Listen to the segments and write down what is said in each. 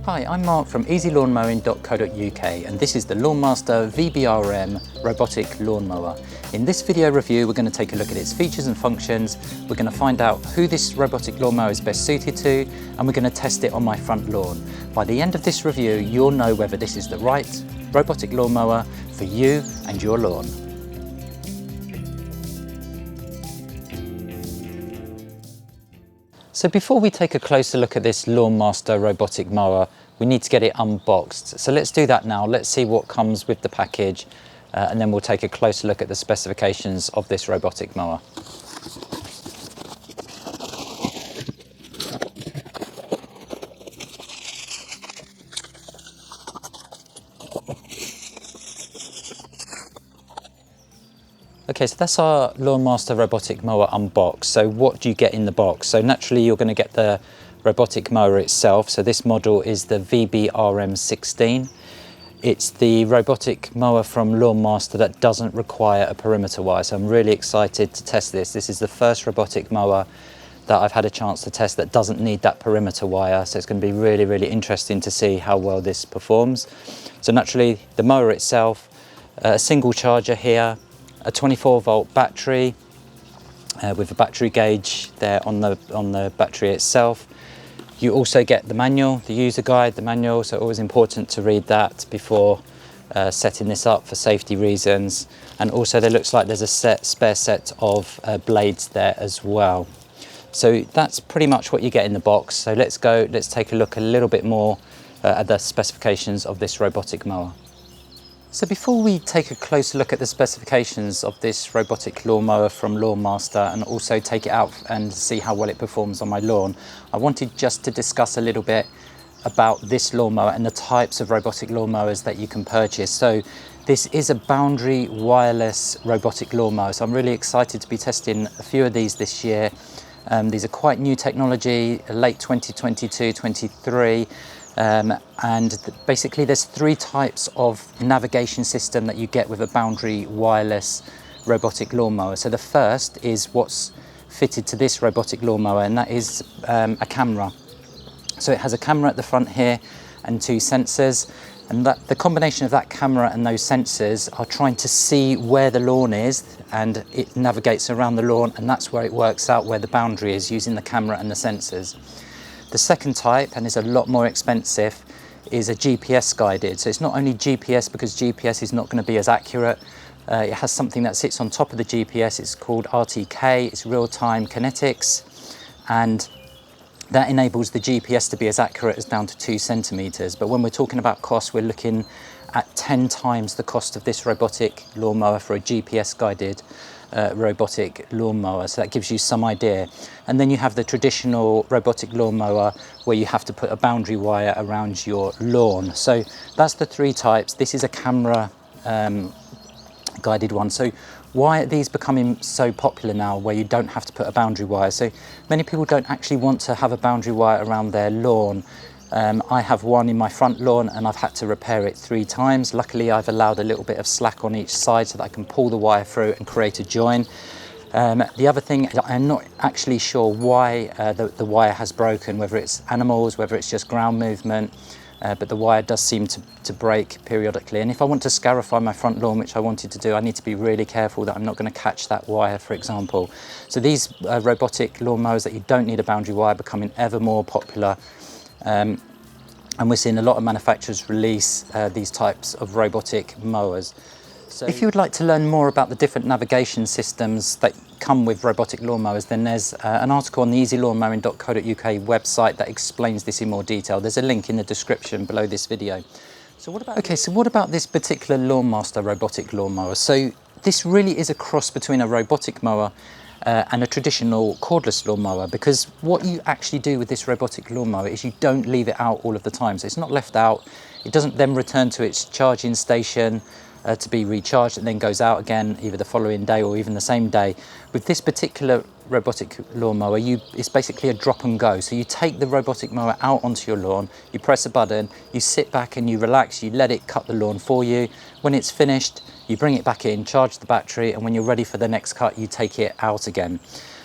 Hi, I'm Mark from EasyLawnMowing.co.uk and this is the LAWNMASTER VBRM Robotic Lawnmower. In this video review we're going to take a look at its features and functions, we're going to find out who this robotic lawnmower is best suited to, and we're going to test it on my front lawn. By the end of this review you'll know whether this is the right robotic lawnmower for you and your lawn. So before we take a closer look at this LAWNMASTER robotic mower, we need to get it unboxed. So let's do that now. Let's see what comes with the package and then we'll take a closer look at the specifications of this robotic mower. Okay, so that's our LAWNMASTER robotic mower unboxed. So what do you get in the box? So naturally you're going to get the robotic mower itself. So this model is the VBRM16. It's the robotic mower from LAWNMASTER that doesn't require a perimeter wire. So I'm really excited to test this. This is the first robotic mower that I've had a chance to test that doesn't need that perimeter wire. So it's going to be really, really interesting to see how well this performs. So naturally the mower itself, a single charger here, a 24-volt battery with a battery gauge there on the battery itself. You also get the manual, the user guide, the manual, so always important to read that before setting this up for safety reasons. And also there looks like there's a spare set of blades there as well. So that's pretty much what you get in the box. So let's take a look a little bit more at the specifications of this robotic mower. So before we take a closer look at the specifications of this robotic lawnmower from LAWNMASTER and also take it out and see how well it performs on my lawn, I wanted just to discuss a little bit about this lawnmower and the types of robotic lawnmowers that you can purchase. So this is a boundary wireless robotic lawnmower, so I'm really excited to be testing a few of these this year. These are quite new technology, late 2022-23. Basically there's three types of navigation system that you get with a boundary wireless robotic lawnmower. So the first is what's fitted to this robotic lawnmower, and that is a camera. So it has a camera at the front here and two sensors, and the combination of that camera and those sensors are trying to see where the lawn is, and it navigates around the lawn, and that's where it works out where the boundary is using the camera and the sensors. The second type, and is a lot more expensive, is a GPS guided. So it's not only GPS because GPS is not going to be as accurate. It has something that sits on top of the GPS. It's called RTK, it's real-time kinetics, and that enables the GPS to be as accurate as down to 2 centimeters. But when we're talking about cost, we're looking at 10 times the cost of this robotic lawnmower for a GPS guided robotic lawnmower, so that gives you some idea. And then you have the traditional robotic lawnmower where you have to put a boundary wire around your lawn. So that's the three types. This is a camera guided one. So why are these becoming so popular now where you don't have to put a boundary wire? So many people don't actually want to have a boundary wire around their lawn. I have one in my front lawn and I've had to repair it 3 times. Luckily I've allowed a little bit of slack on each side so that I can pull the wire through and create a join. The other thing, I'm not actually sure why the wire has broken, whether it's animals, whether it's just ground movement, but the wire does seem to break periodically. And if I want to scarify my front lawn, which I wanted to do, I need to be really careful that I'm not going to catch that wire, for example. So these robotic lawnmowers that you don't need a boundary wire are becoming ever more popular. And we're seeing a lot of manufacturers release these types of robotic mowers. So if you would like to learn more about the different navigation systems that come with robotic lawnmowers, then there's an article on the EasyLawnMowing.co.uk website that explains this in more detail. There's a link in the description below this video. So what about this particular LAWNMASTER robotic lawnmower? So this really is a cross between a robotic mower and a traditional cordless lawnmower, because what you actually do with this robotic lawnmower is you don't leave it out all of the time. So it's not left out, it doesn't then return to its charging station to be recharged and then goes out again either the following day or even the same day. With this particular robotic lawnmower, it's basically a drop and go. So you take the robotic mower out onto your lawn, you press a button, you sit back and you relax, you let it cut the lawn for you. When it's finished, you bring it back in, charge the battery, and when you're ready for the next cut, you take it out again.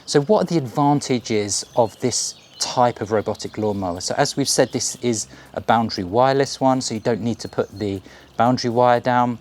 So what are the advantages of this type of robotic lawnmower. So as we've said, this is a boundary wireless one, so you don't need to put the boundary wire down.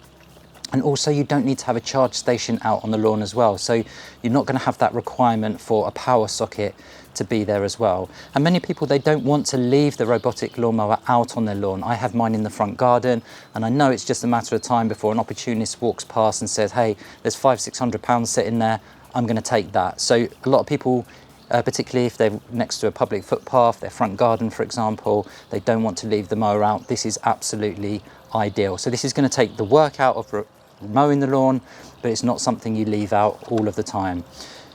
And also you don't need to have a charge station out on the lawn as well. So you're not going to have that requirement for a power socket to be there as well. And many people, they don't want to leave the robotic lawnmower out on their lawn. I have mine in the front garden, and I know it's just a matter of time before an opportunist walks past and says, hey, there's £500–600 sitting there, I'm going to take that. So a lot of people, particularly if they're next to a public footpath, their front garden for example, they don't want to leave the mower out. This is absolutely ideal. So this is going to take the work out of mowing the lawn, but it's not something you leave out all of the time.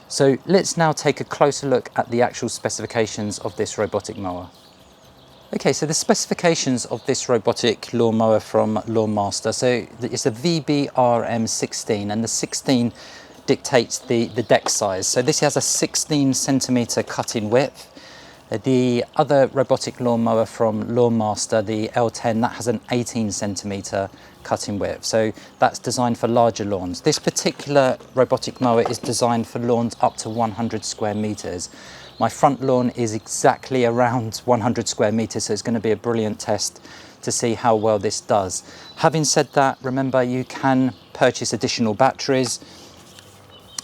So let's now take a closer look at the actual specifications of this robotic mower. Okay, so the specifications of this robotic lawnmower from LAWNMASTER. So it's a VBRM16, and the 16 dictates the deck size. So this has a 16cm cutting width. The other robotic lawnmower from LAWNMASTER, the L10, that has an 18cm cutting width. So that's designed for larger lawns. This particular robotic mower is designed for lawns up to 100 square meters. My front lawn is exactly around 100 square meters, so it's going to be a brilliant test to see how well this does. Having said that, remember you can purchase additional batteries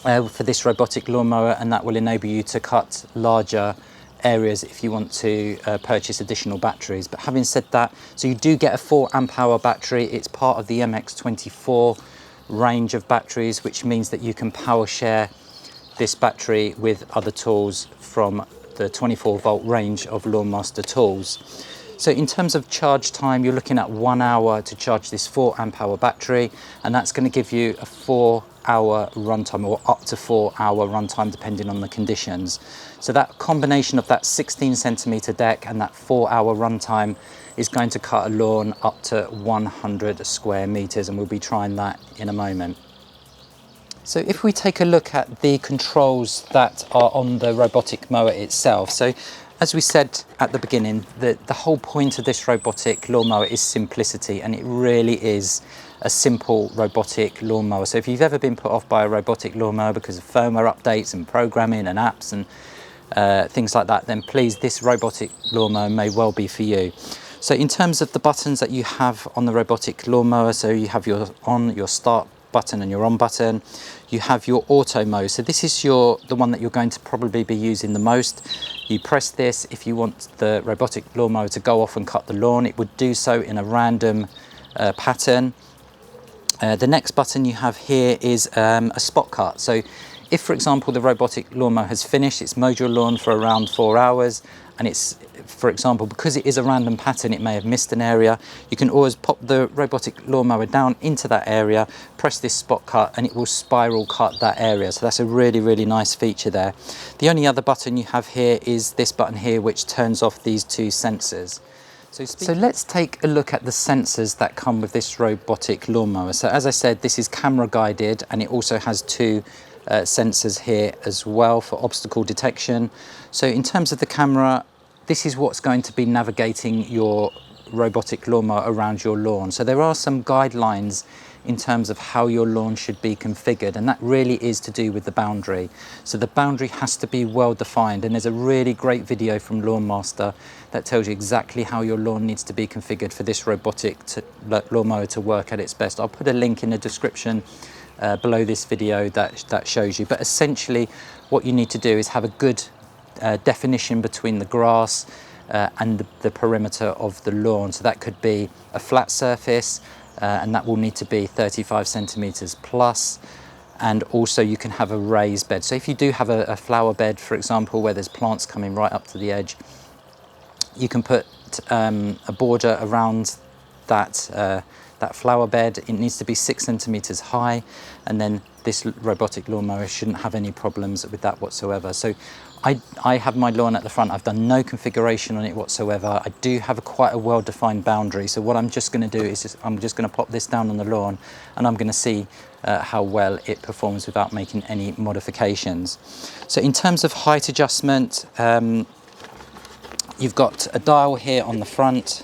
for this robotic lawnmower, and that will enable you to cut larger areas if you want to purchase additional batteries. But having said that, so you do get a 4 amp hour battery. It's part of the MX24 range of batteries, which means that you can power share this battery with other tools from the 24 volt range of LAWNMASTER tools. So in terms of charge time, you're looking at 1 hour to charge this 4 amp hour battery, and that's going to give you a 4-hour runtime, or up to 4-hour runtime depending on the conditions. So that combination of that 16cm deck and that 4-hour runtime is going to cut a lawn up to 100 square meters, and we'll be trying that in a moment. So if we take a look at the controls that are on the robotic mower itself, so as we said at the beginning, the whole point of this robotic lawnmower is simplicity, and it really is a simple robotic lawnmower. So if you've ever been put off by a robotic lawnmower because of firmware updates and programming and apps and things like that, then please, this robotic lawnmower may well be for you. So in terms of the buttons that you have on the robotic lawnmower, so you have your on, your start button and your on button. You have your auto mode. So this is the one that you're going to probably be using the most. You press this if you want the robotic lawnmower to go off and cut the lawn. It would do so in a random pattern. The next button you have here is a spot cut. So if, for example, the robotic lawnmower has finished, it's mowed your lawn for around 4 hours, and it's, for example, because it is a random pattern, it may have missed an area, you can always pop the robotic lawnmower down into that area, press this spot cut, and it will spiral cut that area. So that's a really, really nice feature there. The only other button you have here is this button here, which turns off these 2 sensors. So let's take a look at the sensors that come with this robotic lawnmower. So as I said, this is camera guided, and it also has 2 sensors here as well for obstacle detection. So in terms of the camera, this is what's going to be navigating your robotic lawnmower around your lawn. So there are some guidelines in terms of how your lawn should be configured, and that really is to do with the boundary. So the boundary has to be well defined, and there's a really great video from LAWNMASTER that tells you exactly how your lawn needs to be configured for this robotic lawnmower to work at its best. I'll put a link in the description below this video that shows you. But essentially what you need to do is have a good definition between the grass and the perimeter of the lawn. So that could be a flat surface, and that will need to be 35 centimeters plus. And also you can have a raised bed. So if you do have a flower bed, for example, where there's plants coming right up to the edge, you can put a border around that flower bed. It needs to be 6 centimeters high, and then this robotic lawnmower shouldn't have any problems with that whatsoever. So I have my lawn at the front. I've done no configuration on it whatsoever. I do have quite a well-defined boundary. So what I'm just going to do is I'm just going to pop this down on the lawn, and I'm going to see how well it performs without making any modifications. So in terms of height adjustment, you've got a dial here on the front,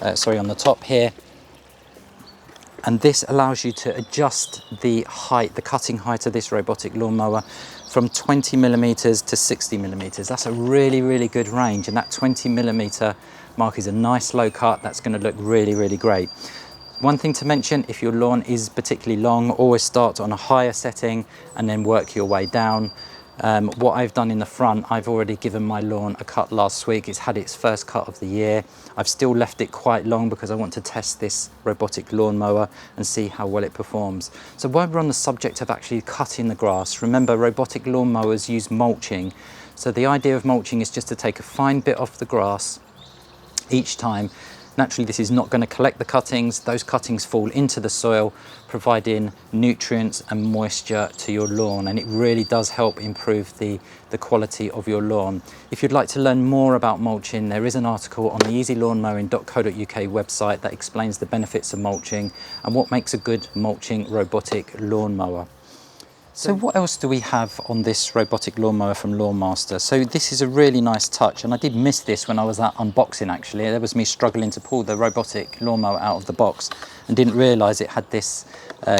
on the top here, and this allows you to adjust the height, the cutting height of this robotic lawnmower from 20 millimeters to 60 millimeters. That's a really, really good range, and that 20 millimeter mark is a nice low cut. That's going to look really, really great. One thing to mention, if your lawn is particularly long, always start on a higher setting and then work your way down. What I've done in the front, I've already given my lawn a cut last week. It's had its first cut of the year. I've still left it quite long because I want to test this robotic lawnmower and see how well it performs. So while we're on the subject of actually cutting the grass, remember robotic lawnmowers use mulching. So the idea of mulching is just to take a fine bit off the grass each time. Naturally, this is not going to collect the cuttings. Those cuttings fall into the soil, providing nutrients and moisture to your lawn, and it really does help improve the quality of your lawn. If you'd like to learn more about mulching, there is an article on the EasyLawnMowing.co.uk website that explains the benefits of mulching and what makes a good mulching robotic lawnmower. So what else do we have on this robotic lawnmower from LawnMaster? So this is a really nice touch, and I did miss this when I was at unboxing actually. There was me struggling to pull the robotic lawnmower out of the box and didn't realise it had this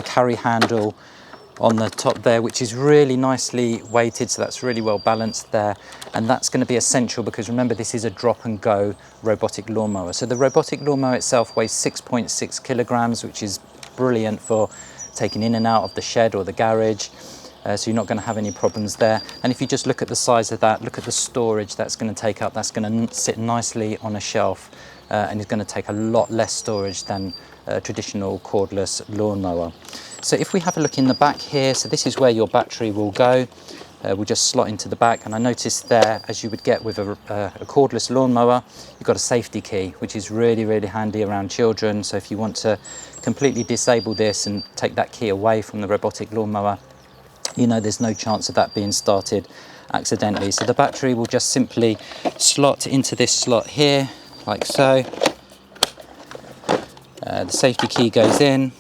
carry handle on the top there, which is really nicely weighted, so that's really well balanced there. And that's going to be essential because remember, this is a drop and go robotic lawnmower. So the robotic lawnmower itself weighs 6.6 kilograms, which is brilliant for taking in and out of the shed or the garage, so you're not going to have any problems there. And if you just look at the size of that, look at the storage that's going to take up. That's going to sit nicely on a shelf, and it's going to take a lot less storage than a traditional cordless lawnmower. So if we have a look in the back here, so this is where your battery will go. We'll just slot into the back, and I noticed there, as you would get with a cordless lawnmower, you've got a safety key, which is really, really handy around children. So if you want to completely disable this and take that key away from the robotic lawnmower, you know there's no chance of that being started accidentally. So the battery will just simply slot into this slot here, like so. The safety key goes in,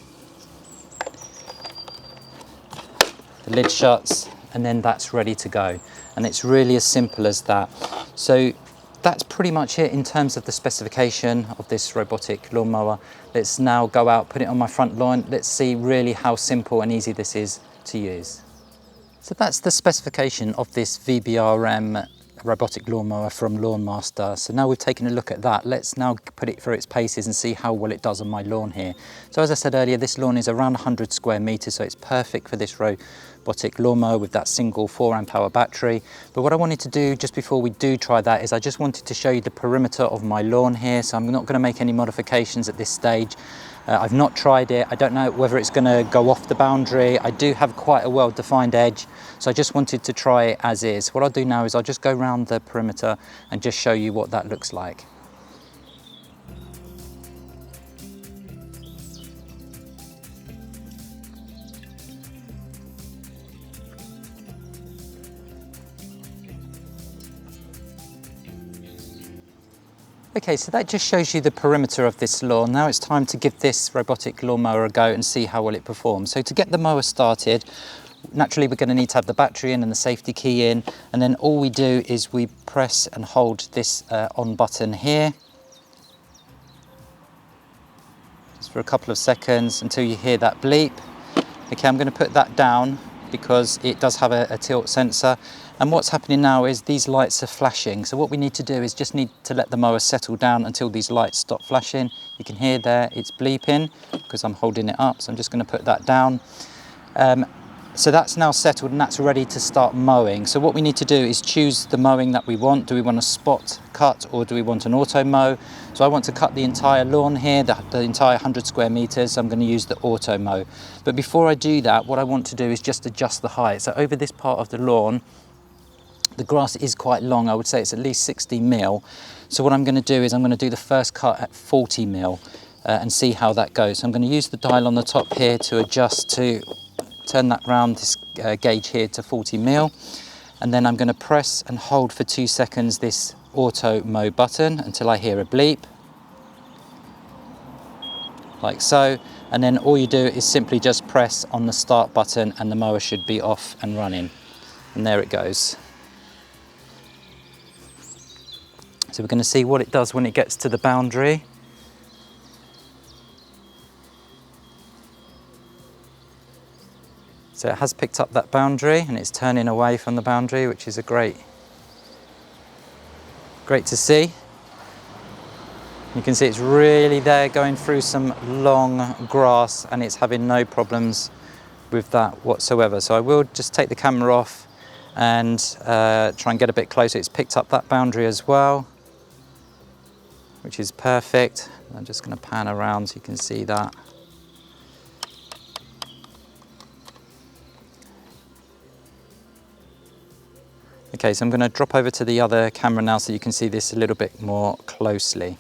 the lid shuts, and then that's ready to go. And it's really as simple as that. So that's pretty much it in terms of the specification of this robotic lawnmower. Let's now go out, put it on my front lawn. Let's see really how simple and easy this is to use. So that's the specification of this VBRM robotic lawnmower from LawnMaster. So now we've taken a look at that, let's now put it through its paces and see how well it does on my lawn here. So as I said earlier, this lawn is around 100 square meters, so it's perfect for this robotic lawnmower with that single 4 amp hour battery. But what I wanted to do just before we do try that is I just wanted to show you the perimeter of my lawn here. So I'm not going to make any modifications at this stage. I've not tried it. I don't know whether it's going to go off the boundary. I do have quite a well-defined edge, so I just wanted to try it as is. What I'll do now is I'll just go around the perimeter and just show you what that looks like. Okay, so that just shows you the perimeter of this lawn. Now it's time to give this robotic lawnmower a go and see how well it performs. So to get the mower started, naturally we're going to need to have the battery in and the safety key in, and then all we do is we press and hold this on button here just for a couple of seconds until you hear that bleep. Okay, I'm going to put that down because it does have a tilt sensor. And what's happening now is these lights are flashing. So what we need to do is just need to let the mower settle down until these lights stop flashing. You can hear there it's bleeping because I'm holding it up. So I'm just going to put that down. So that's now settled and that's ready to start mowing. So what we need to do is choose the mowing that we want. Do we want a spot cut or do we want an auto mow? So I want to cut the entire lawn here, the entire 100 square meters. So I'm going to use the auto mow. But before I do that, what I want to do is just adjust the height. So over this part of the lawn, the grass is quite long. I would say it's at least 60 mil. So what I'm going to do is I'm going to do the first cut at 40 mil and see how that goes. So I'm going to use the dial on the top here to adjust to turn that round, this gauge here to 40 mil. And then I'm going to press and hold for 2 seconds this auto mow button until I hear a bleep. Like so. And then all you do is simply just press on the start button and the mower should be off and running. And there it goes. So we're going to see what it does when it gets to the boundary. So it has picked up that boundary and it's turning away from the boundary, which is a great to see. You can see it's really there going through some long grass and it's having no problems with that whatsoever. So I will just take the camera off and try and get a bit closer. It's picked up that boundary as well, which is perfect. I'm just going to pan around so you can see that. Okay, so I'm going to drop over to the other camera now so you can see this a little bit more closely.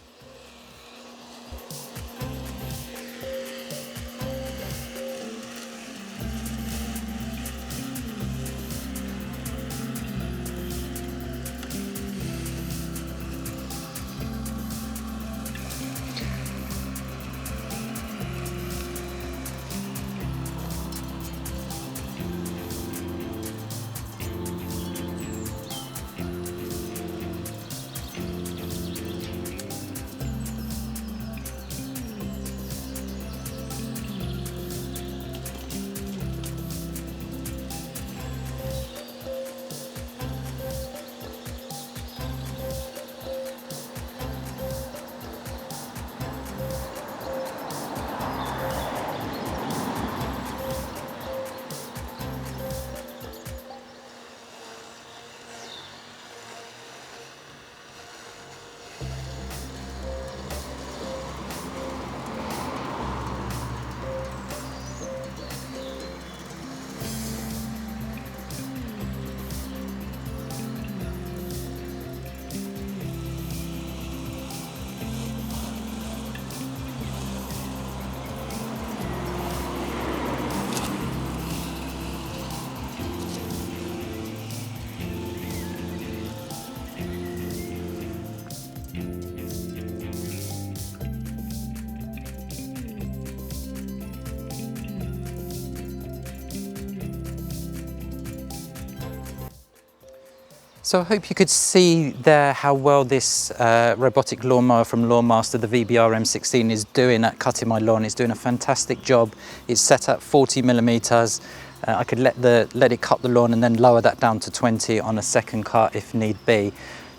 So I hope you could see there how well this robotic lawnmower from LAWNMASTER, the VBRM16, is doing at cutting my lawn. It's doing a fantastic job. It's set at 40mm. I could let it cut the lawn and then lower that down to 20 on a second cut if need be.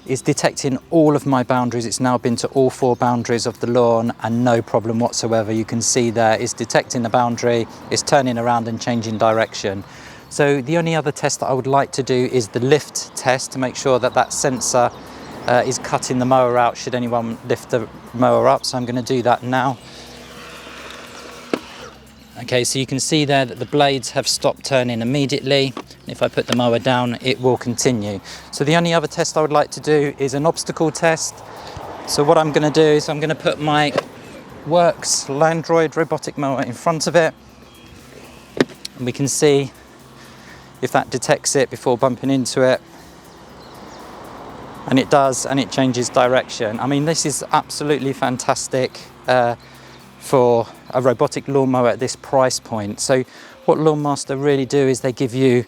It's detecting all of my boundaries. It's now been to all 4 boundaries of the lawn and no problem whatsoever. You can see there it's detecting the boundary, it's turning around and changing direction. So the only other test that I would like to do is the lift test to make sure that that sensor is cutting the mower out should anyone lift the mower up. So I'm going to do that now. Okay, so you can see there that the blades have stopped turning immediately. If I put the mower down, it will continue. So the only other test I would like to do is an obstacle test. So what I'm going to do is I'm going to put my Works Landroid robotic mower in front of it. And we can see if that detects it before bumping into it. And it does, and it changes direction. I mean, this is absolutely fantastic for a robotic lawnmower at this price point. So what LAWNMASTER really do is they give you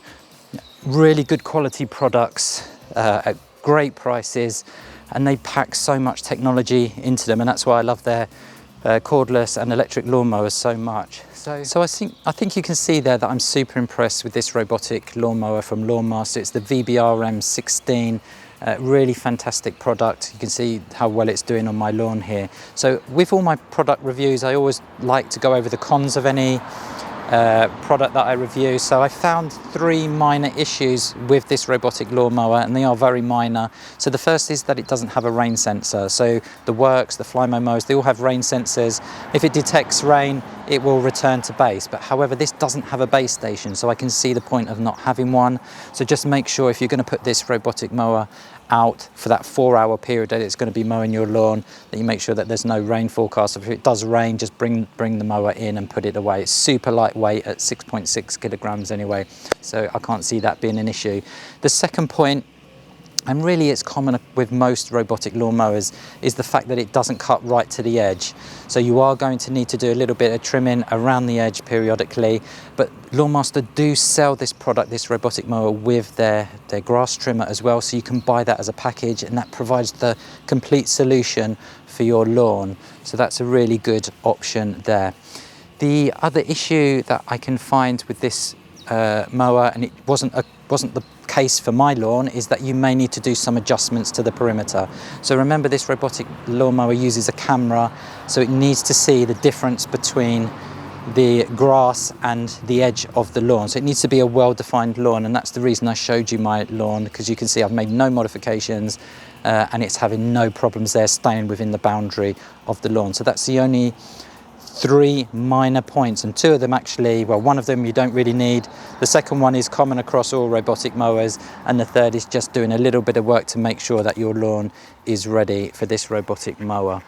really good quality products at great prices, and they pack so much technology into them, and that's why I love their cordless and electric lawnmowers so much. So I think you can see there that I'm super impressed with this robotic lawnmower from LAWNMASTER. It's the VBRM16, really fantastic product. You can see how well it's doing on my lawn here. So with all my product reviews, I always like to go over the cons of any product that I review. So I found 3 minor issues with this robotic lawnmower, and they are very minor. So the first is that it doesn't have a rain sensor. So the Works, the Flymo Mows, they all have rain sensors. If it detects rain, it will return to base. But however, this doesn't have a base station, so I can see the point of not having one. So just make sure if you're going to put this robotic mower out for that 4-hour period that it's going to be mowing your lawn, that you make sure that there's no rain forecast. If it does rain, just bring the mower in and put it away. It's super lightweight at 6.6 kilograms anyway, so I can't see that being an issue. The second point, and really it's common with most robotic lawnmowers, is the fact that it doesn't cut right to the edge. So you are going to need to do a little bit of trimming around the edge periodically, but LAWNMASTER do sell this product, this robotic mower, with their grass trimmer as well, so you can buy that as a package, and that provides the complete solution for your lawn. So that's a really good option there. The other issue that I can find with this mower, and it wasn't the case for my lawn, is that you may need to do some adjustments to the perimeter. So remember, this robotic lawnmower uses a camera, so it needs to see the difference between the grass and the edge of the lawn. So it needs to be a well-defined lawn, and that's the reason I showed you my lawn, because you can see I've made no modifications and it's having no problems there, staying within the boundary of the lawn. So that's the only 3 minor points, and 2 of them actually, well, one of them you don't really need. The second one is common across all robotic mowers, and the third is just doing a little bit of work to make sure that your lawn is ready for this robotic mower.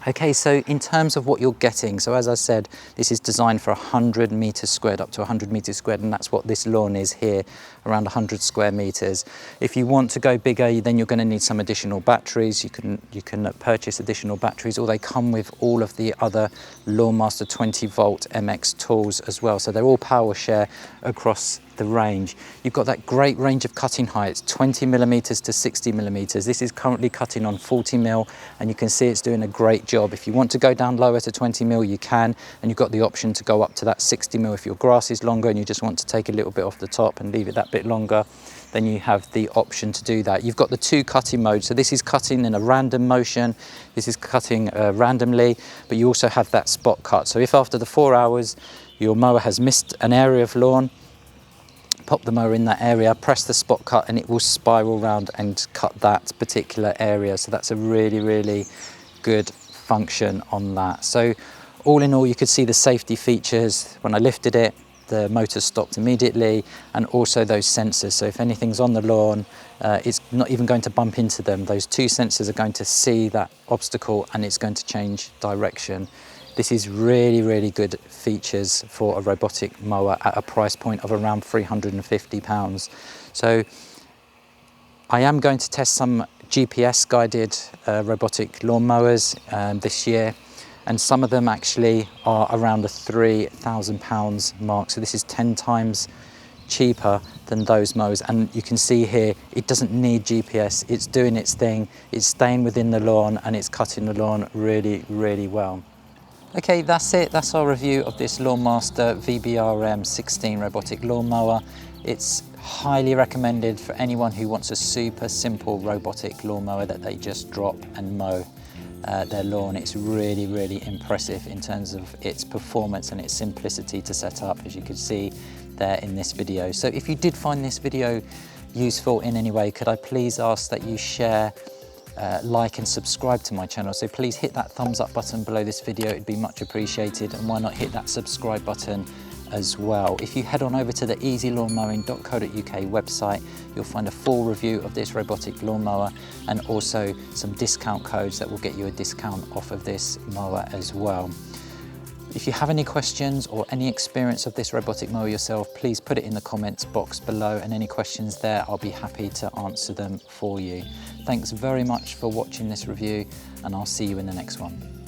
Okay, so in terms of what you're getting, so as I said, this is designed for 100 meters squared, up to 100 meters squared, and that's what this lawn is here, around 100 square meters. If you want to go bigger, then you're going to need some additional batteries. You can purchase additional batteries, or they come with all of the other LAWNMASTER 20 volt MX tools as well. So they're all power share across the range. You've got that great range of cutting heights, 20 millimeters to 60 millimeters. This is currently cutting on 40 mil, and you can see it's doing a great job. If you want to go down lower to 20 mil, you can, and you've got the option to go up to that 60 mil if your grass is longer and you just want to take a little bit off the top and leave it that bit longer. Then you have the option to do that. You've got the 2 cutting modes. So this is cutting in a random motion. This is cutting randomly, but you also have that spot cut. So if after the 4 hours your mower has missed an area of lawn, pop the mower in that area, press the spot cut, and it will spiral around and cut that particular area. So that's a really, really good function on that. So all in all, you could see the safety features. When I lifted it, the motor stopped immediately, and also those sensors. So if anything's on the lawn, it's not even going to bump into them. Those 2 sensors are going to see that obstacle, and it's going to change direction. This is really, really good features for a robotic mower at a price point of around £350. So I am going to test some GPS guided robotic lawn mowers this year, and some of them actually are around the £3,000 mark. So this is 10 times cheaper than those mowers, and you can see here it doesn't need GPS. It's doing its thing, it's staying within the lawn, and it's cutting the lawn really, really well. Okay, that's it. That's our review of this LAWNMASTER VBRM16 robotic lawnmower. It's highly recommended for anyone who wants a super simple robotic lawnmower that they just drop and mow their lawn. It's really, really impressive in terms of its performance and its simplicity to set up, as you can see there in this video. So if you did find this video useful in any way, could I please ask that you share, like and subscribe to my channel. So please hit that thumbs up button below this video, it'd be much appreciated, and why not hit that subscribe button as well. If you head on over to the EasyLawnMowing.co.uk website, you'll find a full review of this robotic lawnmower, and also some discount codes that will get you a discount off of this mower as well. If you have any questions or any experience of this robotic mower yourself, please put it in the comments box below, and any questions there, I'll be happy to answer them for you. Thanks very much for watching this review, and I'll see you in the next one.